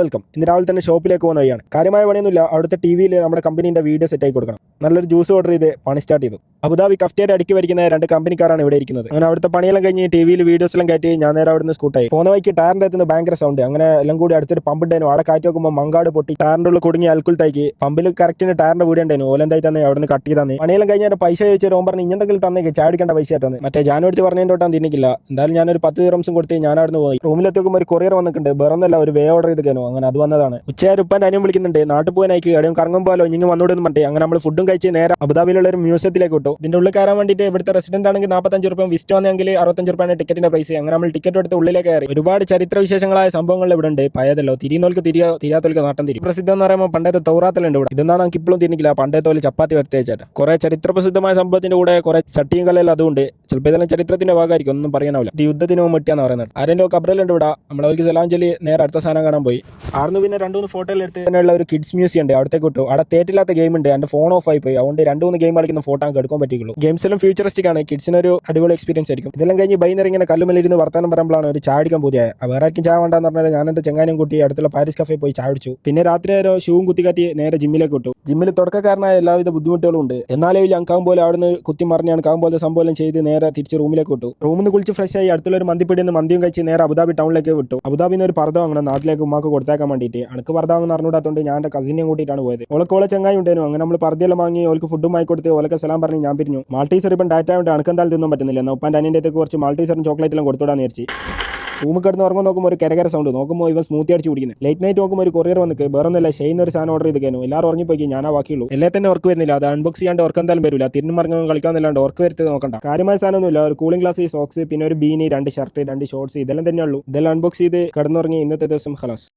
Welcome. ഇന്ന് രാവിലെ തന്നെ ഷോപ്പിലേക്ക് പോകുന്ന വഴിയാണ്. കാര്യമായ പണിയൊന്നുമില്ല. അവിടുത്തെ ടിവിയിൽ നമ്മുടെ കമ്പനീൻ്റെ വീഡിയോ സെറ്റ് ആക്കി കൊടുക്കണം. നല്ലൊരു ജ്യൂസ് ഓർഡർ ചെയ്ത് പണി സ്റ്റാർട്ട് ചെയ്തു. അബുദാബി കഫ്റ്റേരിയ അടുക്കി വരിക്കുന്ന രണ്ട് കമ്പനിക്കാരാണ് ഇവിടെ ഇരിക്കുന്നത്. അങ്ങനെ അവിടുത്തെ പണിയെല്ലാം കഴിഞ്ഞ് ടിവിയിൽ വീഡിയോസ് എല്ലാം കയറ്റി ഞാൻ നേരെ അവിടുന്ന് സ്കൂട്ടായി. പോകുന്ന വഴിക്ക് ടയറിൻ്റെ എത്തുന്ന ഭയങ്കര സൗണ്ട്. അങ്ങനെ എല്ലാം കൂടി അടുത്തൊരു പമ്പ് ഉണ്ടായിരുന്നു. അവിടെ കാറ്റ് നോക്കുമ്പോൾ മങ്കാട് പൊട്ടി ടയറിൻ്റെ ഉള്ളിൽ കുടുങ്ങി അൽക്കുലത്താക്കി. പമ്പിൽ കറക്റ്റിന് ടയറിന്റെ വീഡിയോ ഉണ്ടായിരുന്നു. ഓലെന്തായി തന്നെ അവിടെ നിന്ന് കട്ട് ചെയ്താന്ന്. പണിയെല്ലാം കഴിഞ്ഞാൽ പൈസ ചോദിച്ചാൽ ഓൻ പറഞ്ഞു ഇഞ്ഞെന്തെങ്കിലും തന്നേക്ക് ചാടിക്കേണ്ട പൈസ ആയിട്ടാണ്. മറ്റേ ജാനുവരി പറഞ്ഞതിൻ്റെ തൊട്ടാൻ തിന്നിക്കില്ല. എന്തായാലും ഞാനൊരു 10 ദിറംസും കൊടുത്ത് ഞാൻ അവിടുന്ന് പോയി. റൂമിലെത്തിക്കുമ്പോൾ ഒരു കൊറിയർ വന്നിട്ടുണ്ട്. വേറൊന്നല്ല, ഒരു വേ ഓർഡർ ചെയ്തേനു. അങ്ങനെ അത് വന്നതാണ്. ഉച്ചയായ ഉപ്പാൻ്റെ അനിയൻ വിളിക്കുന്നുണ്ട്. നാട്ടിൽ പോകാനായിക്ക് എവിടെയും കറങ്ങുമ്പോലോ ഇങ്ങനെ വന്നോടെന്ന് പറഞ്ഞിട്ട് അങ്ങനെ നമ്മൾ ഫുഡും കഴിച്ച് നേരെ അബുദാബിയിലുള്ള ഒരു മ്യൂസിയത്തിലേക്ക് വിട്ടു. ഇതിന്റെ ഉള്ളിൽ കയറാൻ വേണ്ടിയിട്ട് ഇവിടുത്തെ റെസിഡന്റ് ആണെങ്കിൽ 45 രൂപ, വിസിറ്റ് വന്നെങ്കിൽ 65 രൂപയാണ് ടിക്കറ്റിന്റെ പ്രൈസ്. അങ്ങനെ നമ്മൾ ടിക്കറ്റ് എടുത്ത് ഉള്ളിലേക്ക് കയറി. ഒരുപാട് ചരിത്ര വിശേഷങ്ങളായ സംഭവങ്ങൾ ഇവിടെ ഉണ്ട്. പയതല്ലോ തിരിയുന്നോൽക്ക് തിരിയാത്തോൽക്ക് നാട്ടം തിരി. പ്രസിദ്ധം എന്ന് പറയുമ്പോൾ പണ്ടത്തെ തൗറാത്തലുണ്ട് ഇവിടെ. ഇതെന്താണ് നമുക്ക് ഇപ്പോഴും തിരിക്കില്ല. പണ്ടത്തെ പോലെ ചപ്പാത്തി വരത്തി വെച്ചാൽ കുറെ ചരിത്ര പ്രസിദ്ധമായ സംഭവത്തിന്റെ കൂടെ കുറെ ചട്ടിയും കല്ലെല്ലാം അതുകൊണ്ട് ചിലപ്പോൾ ഇതെല്ലാം ചരിത്രത്തിന്റെ ഭാഗമായിരിക്കും. ഒന്നും പറയാനാവില്ല. ഇത് യുദ്ധത്തിന് മുട്ടിയാന്ന് പറയുന്നത്. ആരെങ്കിലും കബ്രലുണ്ട് ഇവിടെ. നമ്മളവർക്ക് സലാം ചൊല്ലി നേരെ അടുത്ത സാധനം കാണാൻ പോയി. ആർന്ന് പിന്നെ 2-3 ഫോട്ടോയിൽ എടുത്ത് തന്നെയുള്ള ഒരു കിഡ്സ് മ്യൂസിയം ഉണ്ട്. അവിടത്തേക്ക് വിട്ടു. അവിടെ തേറ്റില്ലാത്ത ഗെയിം ഉണ്ട്. എൻ്റെ ഫോൺ ഓഫ് ആയി പോയി. അതുകൊണ്ട് 2-3 ഗെയിം കളിക്കുന്ന ഫോട്ടോ നമുക്ക് എടുക്കാൻ പറ്റുള്ളൂ. ഗെയിംസ് എല്ലാം ഫ്യൂച്ചറിസ്റ്റിക് ആണ്. കിഡ്സിന് ഒരു അടിപൊളി എക്സ്പീരിയൻസ് ആയിരിക്കും. ഇതെല്ലാം കഴിഞ്ഞ് വൈകുന്നേരം ഇങ്ങനെ കല്ലുമല്ലിരുന്ന് വർത്താനം പറയുമ്പോഴാണ് ഒരു ചായ അടിക്കാൻ പുതിയ. വേറെ ആർക്കും ചായ വേണ്ടെന്ന് പറഞ്ഞാൽ ഞാൻ എൻ്റെ ചെങ്ങാനും കൂട്ടി അടുത്തുള്ള പാരീസ് കഫേ പോയി ചായ അടിച്ചു. പിന്നെ രാത്രി ഒരു ഷൂവും കുത്തിക്കാറ്റി നേരെ ജിമ്മിലേക്ക് വിട്ടു. ജിമ്മിൽ തുടക്കക്കാരനായ എല്ലാവിധ ബുദ്ധിമുട്ടുകളും ഉണ്ട്. എന്നാലേ അങ്കാവും പോലെ അവിടുന്ന് കുത്തി മറിഞ്ഞാണ് കാവും പോലെ സംഭവം ചെയ്ത് നേരെ തിരിച്ച് റൂമിലേക്ക് വിട്ടു. റൂമിൽ നിന്ന് കുളിച്ച് ഫ്രഷ് ആയി അടുത്തുള്ള ഒരു മന്തിപ്പിടിയിൽ നിന്ന് മന്തിയും കഴിച്ച് നേരെ അബുദാബി ടൗണിലേക്ക് വിട്ടു. അബുദാബിയിൽ നിന്ന് ഒരു പർദ്ദ വാങ്ങണം നാട്ടിലേക്ക് ഉമ്മാക്ക് കൊടുത്തേക്കാൻ വേണ്ടിയിട്ട്. അനക്ക് പർദ്ദ വാങ്ങുന്ന അറിഞ്ഞൂടാത്തോണ്ട് ഞാൻ എൻ്റെ കസിനെ കൂട്ടിയിട്ടാണ് പോയത്. ഓളെ ചങ്ങായി ഉണ്ടായിരുന്നു. അങ്ങനെ നമ്മൾ പർദ്ദയെല്ലാം വാങ്ങി ഓൾക്ക് ഫുഡും വാങ്ങി കൊടുത്ത് ഓലൊക്കെ സലാം പറഞ്ഞ് ഞാൻ പിരിഞ്ഞു. മാൾട്ടീസർ ഇപ്പം ഡാറ്റ ആയിട്ട് അനക്കെന്തായാലും തിന്നാൻ പറ്റുന്നില്ല. എന്നാൽ ഉപ്പാൻ്റെ അനിയൻ്റെ കുറച്ച് മാൾട്ടീസറും ചോക്ലേറ്റെല്ലാം കൊടുത്തോടാന്ന് വിചാരിച്ചു. റൂമിൽ കിടന്ന് ഉറങ്ങുമ്പോൾ നോക്കുമ്പോൾ ഒരു കരകര സൗണ്ട്. നോക്കുമ്പോൾ ഇവൻ സ്മൂത്തി അടിച്ച് കുടിക്കുന്നത്. ലേറ്റ് നൈറ്റ് നോക്കുമ്പോൾ ഒരു കൊറിയർ വന്നിട്ട് വേറൊന്നുമില്ല, ഷെയ്ന്ന് ഒരു സാധനം ഓർഡർ ചെയ്തേനു. എല്ലാവരും ഉറങ്ങിപ്പോയി. ഞാനാ ബാക്കിയുള്ളൂ. എല്ലാം തന്നെ ഉറക്ക് വരുന്നില്ല. അത് അൺബോക്സ് ചെയ്യാണ്ട് ഉറക്കം എന്തായാലും വരില്ല. തിരിഞ്ഞു മറിഞ്ഞ കളിക്കാന്നില്ലാണ്ട് ഉറക്ക് വരുത്തി നോക്കണ്ട. കാര്യമായ സാധനമൊന്നുമില്ല. ഒരു കൂളിംഗ് ഗ്ലാസ്, സോക്സ്, പിന്നെ ഒരു ബീനി, 2 ഷർട്ട്, 2 ഷോർട്സ്, ഇതെല്ലാം തന്നെയുള്ളൂ. ഇതെല്ലാം അൺബോക്സ് ചെയ്ത് കിടന്നുറങ്ങി ഇന്നത്തെ ദിവസം ഖലാസ്.